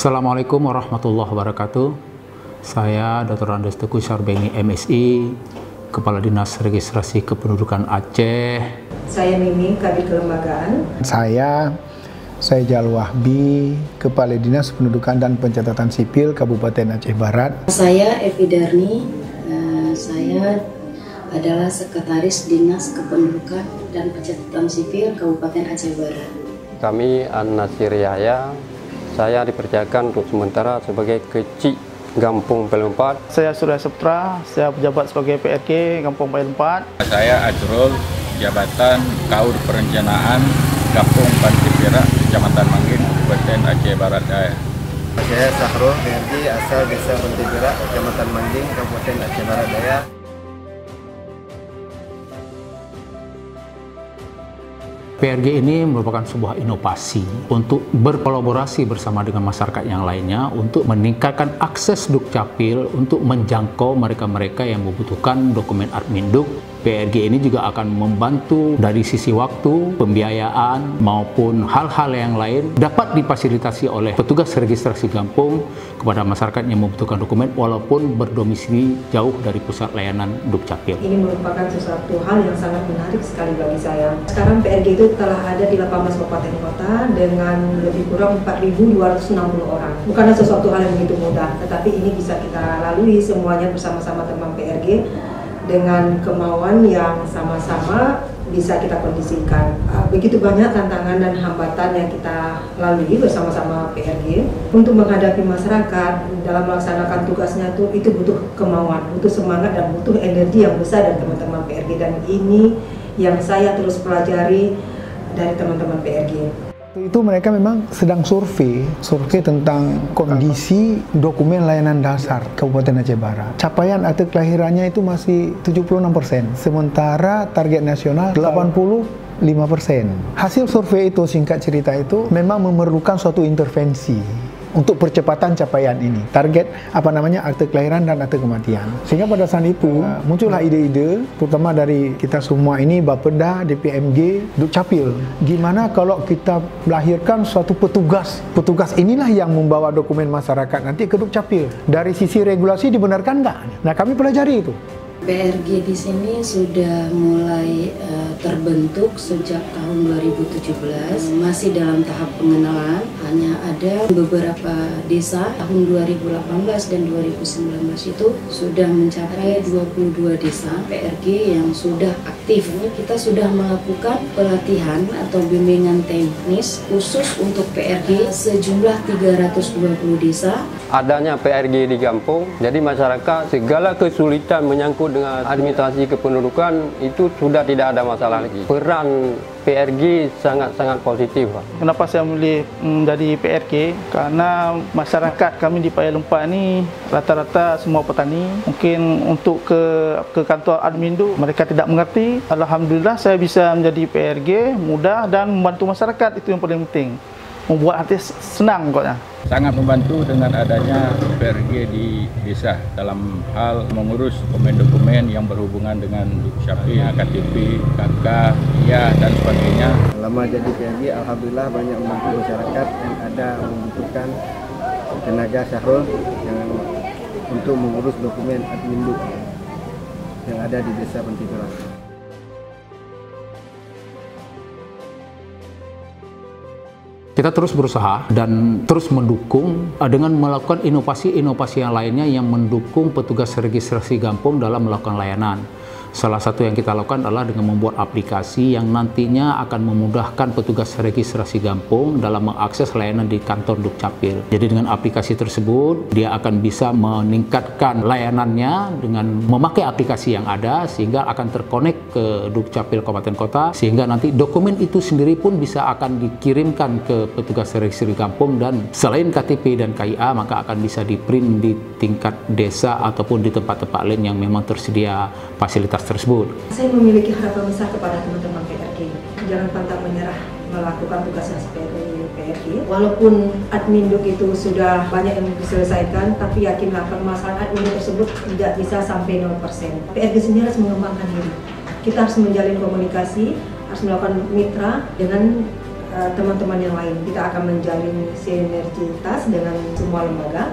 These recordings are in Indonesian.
Assalamualaikum warahmatullahi wabarakatuh. Saya Dr. Andes Teguh Syarbeni, MSI, Kepala Dinas Registrasi Kependudukan Aceh. Saya Mimi, Kabid Kelembagaan. Saya Jalwahbi, Kepala Dinas Pendudukan dan Pencatatan Sipil Kabupaten Aceh Barat. Saya Evi Darni, saya adalah Sekretaris Dinas Kependudukan dan Pencatatan Sipil Kabupaten Aceh Barat. Kami An-Nasir Yahya, saya dipercayakan untuk sementara sebagai Kecik Gampung Pel4. Saya Surya Seputra, saya pejabat sebagai PRK Gampung Pel4. Saya Azrul, jabatan Kaur Perencanaan Kampung Pantai Perak, Kecamatan Manggin, Kabupaten Aceh Barat Daya. Saya Sahrul Merdi, asal Desa Pantai Perak, Kecamatan Manggin, Kabupaten Aceh Barat Daya. PRG ini merupakan sebuah inovasi untuk berkolaborasi bersama dengan masyarakat yang lainnya untuk meningkatkan akses Dukcapil untuk menjangkau mereka-mereka yang membutuhkan dokumen Admin Duk. PRG ini juga akan membantu dari sisi waktu, pembiayaan, maupun hal-hal yang lain dapat difasilitasi oleh petugas registrasi kampung kepada masyarakat yang membutuhkan dokumen walaupun berdomisili jauh dari pusat layanan Dukcapil. Ini merupakan sesuatu hal yang sangat menarik sekali bagi saya. Sekarang PRG itu telah ada di 18 kabupaten kota dengan lebih kurang 4.260 orang. Bukanlah sesuatu hal yang begitu mudah, tetapi ini bisa kita lalui semuanya bersama-sama teman PRG dengan kemauan yang sama-sama bisa kita kondisikan. Begitu banyak tantangan dan hambatan yang kita lalui bersama-sama PRG untuk menghadapi masyarakat dalam melaksanakan tugasnya itu butuh kemauan, butuh semangat dan butuh energi yang besar dari teman-teman PRG, dan ini yang saya terus pelajari dari teman-teman PRG. Itu mereka memang sedang survei tentang kondisi dokumen layanan dasar Kabupaten Aceh Barat. Capaian akte kelahirannya itu masih 76%, sementara target nasional 85%. Hasil survei itu, singkat cerita itu, memang memerlukan suatu intervensi untuk percepatan capaian ini. Target akte kelahiran dan akte kematian. Sehingga pada saat itu muncullah ide-ide, terutama dari kita semua ini, Bapeda, DPMG, Dukcapil. Gimana kalau kita melahirkan suatu petugas? Petugas inilah yang membawa dokumen masyarakat nanti ke Dukcapil. Dari sisi regulasi dibenarkan nggak? Nah, kami pelajari itu. PRG di sini sudah mulai terbentuk sejak tahun 2017, masih dalam tahap pengenalan. Hanya ada beberapa desa tahun 2018 dan 2019 itu sudah mencapai 22 desa PRG yang sudah aktif. Kita sudah melakukan pelatihan atau bimbingan teknis khusus untuk PRG sejumlah 320 desa. Adanya PRG di kampung, jadi masyarakat segala kesulitan menyangkut dengan administrasi kependudukan itu sudah tidak ada masalah lagi. Peran PRG sangat-sangat positif. Kenapa saya memilih menjadi PRG? Karena masyarakat kami di PL4 ini rata-rata semua petani. Mungkin untuk ke kantor Admin Duk mereka tidak mengerti. Alhamdulillah saya bisa menjadi PRG, mudah dan membantu masyarakat, itu yang paling penting. Membuat hati senang pokoknya. Sangat membantu dengan adanya PRG di desa dalam hal mengurus dokumen-dokumen yang berhubungan dengan Dukcapil, KTP, KK, IA, dan sebagainya. Selama jadi PRG, alhamdulillah banyak membantu masyarakat yang ada membutuhkan tenaga Sahrul yang untuk mengurus dokumen Admin Duk yang ada di desa Pantai Perak. Kita terus berusaha dan terus mendukung dengan melakukan inovasi-inovasi yang lainnya yang mendukung petugas registrasi kampung dalam melakukan layanan. Salah satu yang kita lakukan adalah dengan membuat aplikasi yang nantinya akan memudahkan petugas registrasi kampung dalam mengakses layanan di kantor Dukcapil. Jadi dengan aplikasi tersebut, dia akan bisa meningkatkan layanannya dengan memakai aplikasi yang ada sehingga akan terkonek ke Dukcapil Kabupaten Kota, sehingga nanti dokumen itu sendiri pun bisa akan dikirimkan ke petugas registrasi kampung, dan selain KTP dan KIA maka akan bisa di-print di tingkat desa ataupun di tempat-tempat lain yang memang tersedia fasilitas tersebut. Saya memiliki harapan besar kepada teman-teman PRG. Jangan pantang menyerah melakukan tugasnya sebagai PRG. Walaupun Admin Duk itu sudah banyak yang diselesaikan, tapi yakinlah permasalahan Admin Duk tersebut tidak bisa sampai 0%. PRG sendiri harus mengembangkan diri. Kita harus menjalin komunikasi, harus melakukan mitra dengan teman-teman yang lain. Kita akan menjalin sinergitas dengan semua lembaga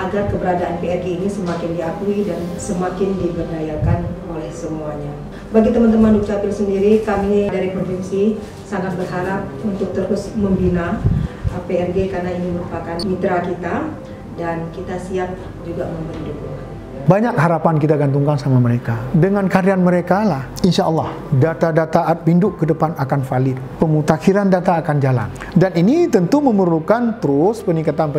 agar keberadaan PRG ini semakin diakui dan semakin diberdayakan oleh semuanya. Bagi teman-teman Dukcapil sendiri, kami dari provinsi sangat berharap untuk terus membina PRG karena ini merupakan mitra kita dan kita siap juga memberi dukungan. Banyak harapan kita gantungkan sama mereka. Dengan karyan mereka lah, insya Allah data-data Admindu ke depan akan valid. Pemutakhiran data akan jalan. Dan ini tentu memerlukan terus peningkatan,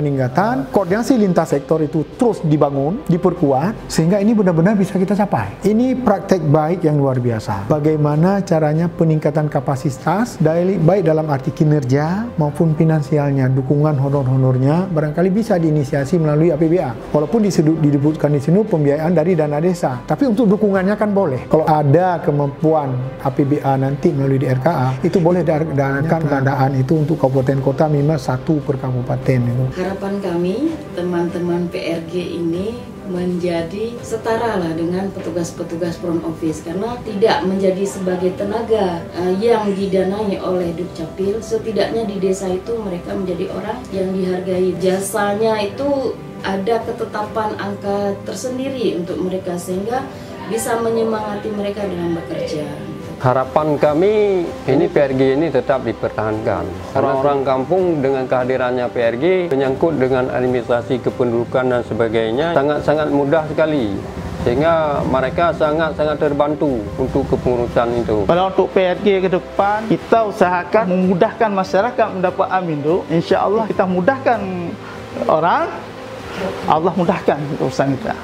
koordinasi lintas sektor itu terus dibangun, diperkuat, sehingga ini benar-benar bisa kita capai. Ini praktek baik yang luar biasa. Bagaimana caranya peningkatan kapasitas, baik dalam arti kinerja maupun finansialnya, dukungan honor-honornya, barangkali bisa diinisiasi melalui APBA. Walaupun disebutkan di sini pembiayaan dari dana desa, tapi untuk dukungannya kan boleh. Kalau ada kemampuan APBA nanti melalui DRKA, itu boleh danakan pengadaan itu untuk kabupaten kota minimal 1 per kabupaten itu. Harapan kami teman-teman PRG ini menjadi setara lah dengan petugas-petugas front office, karena tidak menjadi sebagai tenaga yang didanai oleh Dukcapil. Setidaknya di desa itu mereka menjadi orang yang dihargai, jasanya itu ada ketetapan angka tersendiri untuk mereka sehingga bisa menyemangati mereka dalam bekerja. Harapan kami ini PRG ini tetap dipertahankan. Orang-orang kampung dengan kehadirannya PRG menyangkut dengan administrasi kependudukan dan sebagainya sangat-sangat mudah sekali. Sehingga mereka sangat-sangat terbantu untuk kepengurusan itu. Kalau untuk PRG ke depan, kita usahakan memudahkan masyarakat mendapat Admindu. Insya Allah kita mudahkan orang, Allah mudahkan urusan kita.